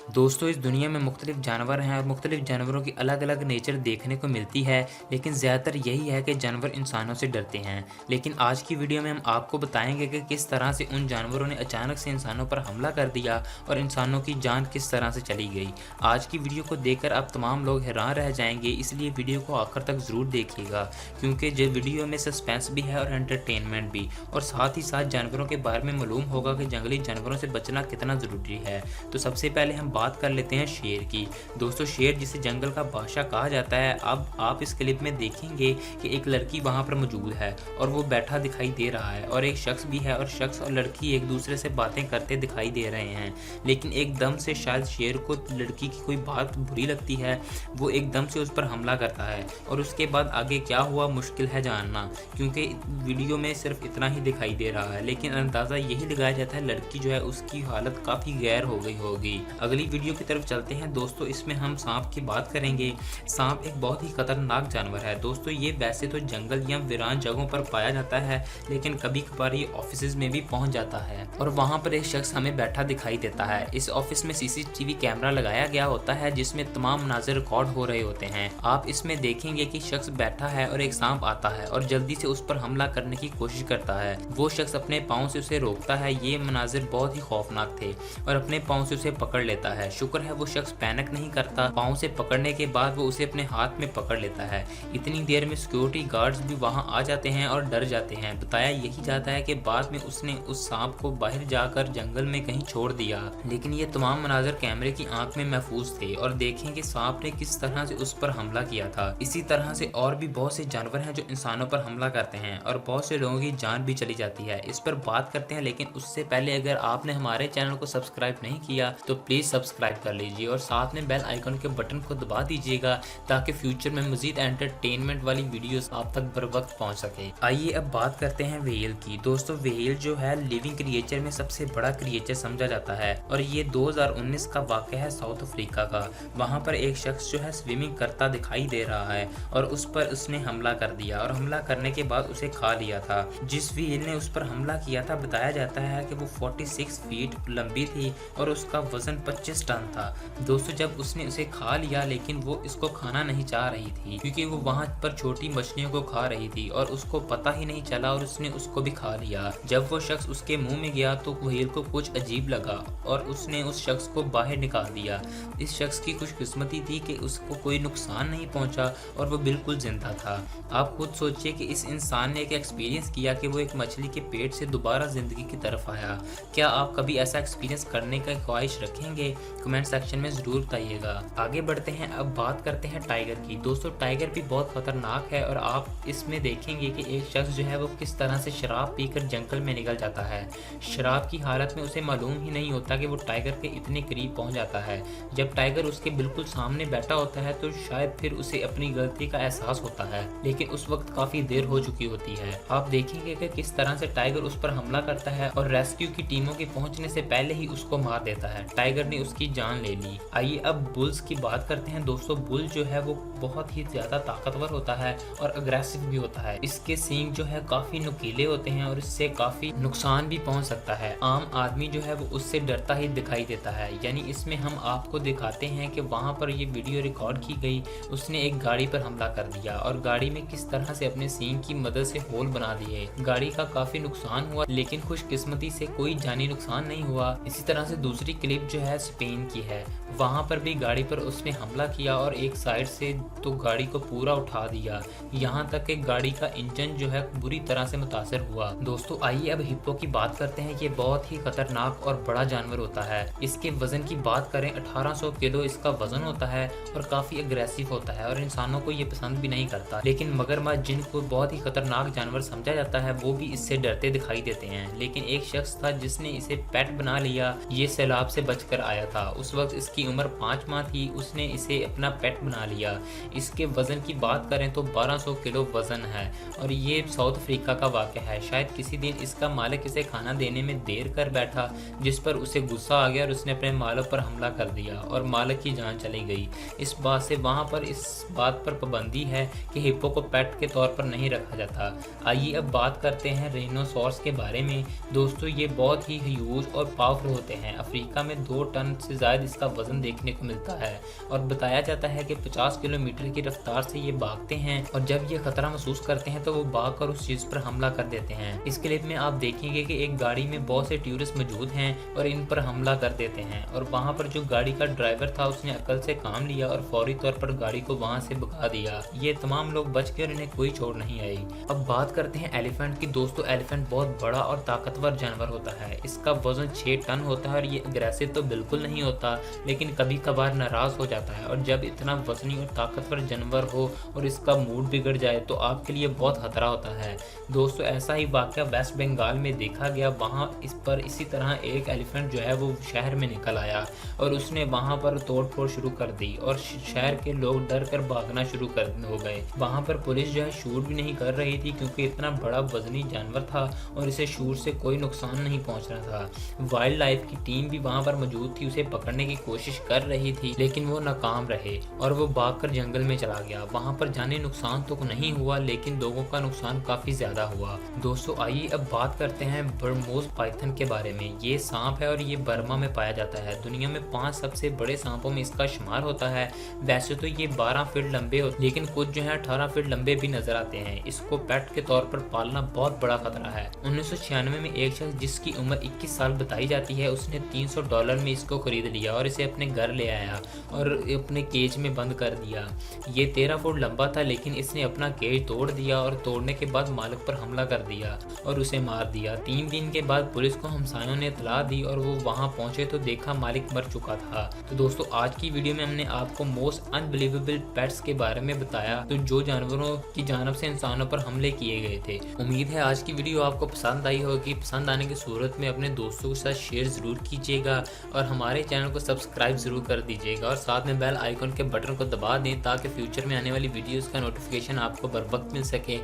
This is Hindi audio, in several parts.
दोस्तों, इस दुनिया में मुख्तलिफ जानवर हैं और मुख्तलिफ जानवरों की अलग अलग नेचर देखने को मिलती है, लेकिन ज़्यादातर यही है कि जानवर इंसानों से डरते हैं। लेकिन आज की वीडियो में हम आपको बताएंगे कि किस तरह से उन जानवरों ने अचानक से इंसानों पर हमला कर दिया और इंसानों की जान किस तरह से चली गई। आज की वीडियो को देखकर आप तमाम लोग हैरान रह जाएंगे, इसलिए वीडियो को आखिर तक ज़रूर देखिएगा, क्योंकि जो वीडियो में सस्पेंस भी है और एंटरटेनमेंट भी, और साथ ही साथ जानवरों के बारे में मालूम होगा कि जंगली जानवरों से बचना कितना ज़रूरी है। तो सबसे पहले हम बात कर लेते हैं शेर की। दोस्तों, शेर जिसे जंगल का बादशाह कहा जाता है, अब आप इस क्लिप में देखेंगे कि एक लड़की वहां पर मौजूद है और वो बैठा दिखाई दे रहा है, और एक शख्स भी है और शख्स और लड़की एक दूसरे से बातें करते दिखाई दे रहे हैं। लेकिन एकदम से शायद शेर को लड़की की कोई बात बुरी लगती है, वो एकदम से उस पर हमला करता है, और उसके बाद आगे क्या हुआ मुश्किल है जानना, क्योंकि वीडियो में सिर्फ इतना ही दिखाई दे रहा है। लेकिन अंदाज़ा यही लगाया जाता है लड़की जो है उसकी हालत काफ़ी गैर हो गई होगी। अगली वीडियो की तरफ चलते हैं। दोस्तों, इसमें हम सांप की बात करेंगे। सांप एक बहुत ही खतरनाक जानवर है। दोस्तों, ये वैसे तो जंगल या वीरान जगहों पर पाया जाता है, लेकिन कभी कभार ये ऑफिस में भी पहुंच जाता है और वहां पर एक शख्स हमें बैठा दिखाई देता है। इस ऑफिस में सीसीटीवी कैमरा लगाया गया होता है जिसमें तमाम मनाज़िर रिकॉर्ड हो रहे होते हैं। आप इसमें देखेंगे कि शख्स बैठा है और एक सांप आता है और जल्दी से उस पर हमला करने की कोशिश करता है। वो शख्स अपने पाँव से उसे रोकता है। ये मनाज़िर बहुत ही खौफनाक थे और अपने पाँव से उसे पकड़ लेता है। शुक्र है वो शख्स पैनिक नहीं करता। पाँव से पकड़ने के बाद वो उसे अपने हाथ में पकड़ लेता है। इतनी देर में सिक्योरिटी गार्ड्स भी वहां आ जाते हैं और डर जाते हैं। बताया यही जाता है कि बाद में उसने उस सांप को बाहर जाकर जंगल में कहीं छोड़ दिया, लेकिन ये तमाम मनाज़र कैमरे की आंख में महफूज थे। और देखें कि सांप ने किस तरह से उस पर हमला किया था। इसी तरह से और भी बहुत से जानवर हैं जो इंसानों पर हमला करते हैं और बहुत से लोगों की जान भी चली जाती है। इस पर बात करते हैं, लेकिन उससे पहले अगर आपने हमारे चैनल को सब्सक्राइब नहीं किया तो प्लीज़ सब्सक्राइब कर लीजिए और साथ में बेल आइकन के बटन को दबा दीजिएगा ताकि फ्यूचर में मजीद एंटरटेनमेंट वाली वीडियोस आप तक बर वक्त पहुंच सके। आइए अब बात करते हैं व्हेल की। दोस्तों, व्हेल जो है लिविंग क्रिएचर में सबसे बड़ा क्रिएचर समझा जाता है और ये 2019 का वाक़या है साउथ अफ्रीका का। वहां पर एक शख्स जो है स्विमिंग करता दिखाई दे रहा है और उस पर उसने हमला कर दिया और हमला करने के बाद उसे खा लिया था। जिस व्हेल ने उस पर हमला किया था, बताया जाता है कि वो 46 फीट लंबी थी और उसका वजन 25 टन था। दोस्तों, जब उसने उसे खा लिया, लेकिन वो इसको खाना नहीं चाह रही थी क्योंकि वो वहां पर छोटी मछलियों को खा रही थी और उसको पता ही नहीं चला और उसने उसको भी खा लिया। जब वो शख्स उसके मुंह में गया तो व्हेल को कुछ अजीब लगा और उसने उस शख्स को बाहर निकाल दिया। इस शख्स की खुशकिस्मती थी कि उसको कोई नुकसान नहीं पहुंचा और वो बिल्कुल जिंदा था। आप खुद सोचिए कि इस इंसान ने एक एक्सपीरियंस किया कि वो एक मछली के पेट से दोबारा जिंदगी की तरफ आया। क्या आप कभी ऐसा एक्सपीरियंस करने का ख्वाहिश रखेंगे? कमेंट सेक्शन में जरूर बताइएगा। आगे बढ़ते हैं, अब बात करते हैं टाइगर की। दोस्तों, टाइगर भी बहुत खतरनाक है और आप इसमें देखेंगे कि एक शख्स जो है वो किस तरह से शराब पीकर जंगल में निकल जाता है। शराब की हालत में उसे मालूम ही नहीं होता कि वो टाइगर के इतने करीब पहुंच जाता है। जब टाइगर उसके बिल्कुल सामने बैठा होता है तो शायद फिर उसे अपनी गलती का एहसास होता है, लेकिन उस वक्त काफी देर हो चुकी होती है। आप देखेंगे कि किस तरह से टाइगर उस पर हमला करता है और रेस्क्यू की टीमों के पहुंचने से पहले ही उसको मार देता है। टाइगर ने उसकी जान ले ली। आइए अब बुल्स की बात करते हैं। दोस्तों, बुल जो है वो बहुत ही ज्यादा ताकतवर होता है और अग्रेसिव भी होता है। इसके सींग जो है काफी नुकीले होते हैं और इससे काफी नुकसान भी पहुंच सकता है। आम आदमी जो है वो उससे डरता ही दिखाई देता है। यानी इसमें हम आपको दिखाते हैं कि वहां पर ये वीडियो रिकॉर्ड की गई, उसने एक गाड़ी पर हमला कर दिया और गाड़ी में किस तरह से अपने सींग की मदद से होल बना दिए। गाड़ी का काफी नुकसान हुआ, लेकिन खुशकिस्मती से कोई जानी नुकसान नहीं हुआ। इसी तरह से दूसरी क्लिप जो है स्पेन की है। वहां पर भी गाड़ी पर उसने हमला किया और एक साइड से तो गाड़ी को पूरा उठा दिया, यहाँ तक कि गाड़ी का इंजन जो है बुरी तरह से मुतासर हुआ। दोस्तों, आइए अब हिप्पो की बात करते हैं। ये बहुत ही खतरनाक और बड़ा जानवर होता है। इसके वजन की बात करें 1800 किलो इसका वजन होता है और काफी अग्रेसिव होता है और इंसानों को ये पसंद भी नहीं करता। लेकिन मगरमच्छ, जिनको बहुत ही खतरनाक जानवर समझा जाता है, वो भी इससे डरते दिखाई देते हैं। लेकिन एक शख्स था जिसने इसे पेट बना लिया। ये सैलाब से बचकर आया था। उस वक्त इसकी उम्र 5 माह थी। उसने इसे अपना पेट बना लिया। इसके वजन की बात करें तो 1200 किलो वजन है और ये साउथ अफ्रीका का वाक़या है। शायद किसी दिन इसका मालिक इसे खाना देने में देर कर बैठा, जिस पर उसे गुस्सा आ गया और उसने अपने मालिक पर हमला कर दिया और मालिक की जान चली गई। इस बात से वहाँ पर इस बात पर पाबंदी है कि हिप्पो को पेट के तौर पर नहीं रखा जाता। आइए अब बात करते हैं राइनोसॉरस के बारे में। दोस्तों, ये बहुत ही ह्यूज और पावरफुल होते हैं। अफ्रीका में 2 टन टन से ज़्यादा इसका वजन देखने को मिलता है और बताया जाता है कि 50 किलोमीटर की रफ्तार से ये भागते हैं और जब ये खतरा महसूस करते हैं तो वो भागकर उस चीज़ पर हमला कर देते हैं। इस क्लिप में आप देखेंगे कि एक गाड़ी में बहुत से टूरिस्ट मौजूद हैं और इन पर हमला कर देते हैं और वहाँ पर जो गाड़ी का ड्राइवर था उसने अकल से काम लिया और फौरी तौर पर गाड़ी को वहाँ से भगा दिया। ये तमाम लोग बच गए और इन्हें कोई चोट नहीं आई। अब बात करते हैं एलिफेंट की। दोस्तों, एलिफेंट बहुत बड़ा और ताकतवर जानवर होता है। इसका वजन 6 टन होता है और ये अग्रेसिव तो बिल्कुल नहीं होता, लेकिन कभी कभार नाराज हो जाता है और जब इतना वजनी और ताकतवर जानवर हो और इसका मूड बिगड़ जाए तो आपके लिए बहुत खतरा होता है। दोस्तों, ऐसा ही वाकया वेस्ट बंगाल में देखा गया। वहाँ इसी तरह एक एलिफेंट जो है वो शहर में निकल आया और उसने वहाँ पर तोड़ फोड़ शुरू कर दी और शहर के लोग डर कर भागना शुरू हो गए। वहाँ पर पुलिस जो है शूट भी नहीं कर रही थी क्योंकि इतना बड़ा वजनी जानवर था और इसे शूट से कोई नुकसान नहीं पहुँच रहा था। वाइल्ड लाइफ की टीम भी वहाँ पर मौजूद थी, उसे पकड़ने की कोशिश कर रही थी लेकिन वो नाकाम रहे और वो भागकर जंगल में चला गया। वहाँ पर जाने नुकसान तो नहीं हुआ लेकिन लोगों का नुकसान काफी ज्यादा हुआ। दोस्तों, आइए अब बात करते हैं बर्मोस पाइथन के बारे में। ये सांप है और ये बर्मा में पाया जाता है। दुनिया में 5 सबसे बड़े सांपों में इसका शुमार होता है। वैसे तो ये 12 फीट लंबे होते लेकिन कुछ जो है 18 फीट लंबे भी नजर आते हैं। इसको पेट के तौर पर पालना बहुत बड़ा खतरा है। 1996 में एक शख्स जिसकी उम्र 21 साल बताई जाती है उसने $300 में इसको खरीद लिया और इसे अपने घर ले आया और अपने केज में बंद कर दिया। ये 13 फुट लंबा था लेकिन इसने अपना केज तोड़ दिया और तोड़ने के बाद मालिक पर हमला कर दिया और उसे मार दिया। 3 दिन के बाद पुलिस को हमसायों ने इतला दी और वो वहां पहुंचे तो देखा मालिक मर चुका था। तो दोस्तों, आज की वीडियो में हमने आपको मोस्ट अनबिलीवेबल पेट्स के बारे में बताया, तो जो जानवरों की जानब से इंसानों पर हमले किए गए थे। उम्मीद है आज की वीडियो आपको पसंद आई होगी। पसंद आने की सूरत में अपने दोस्तों के साथ शेयर जरूर कीजिएगा और हमारे चैनल को सब्सक्राइब जरूर कर दीजिएगा और साथ में बेल आइकन के बटन को दबा दें ताकि फ्यूचर में आने वाली वीडियोस का नोटिफिकेशन आपको बर वक्त मिल सके।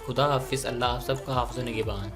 खुदा हाफिज़। अल्लाह आप सबका हाफ़िज़ निगहबान।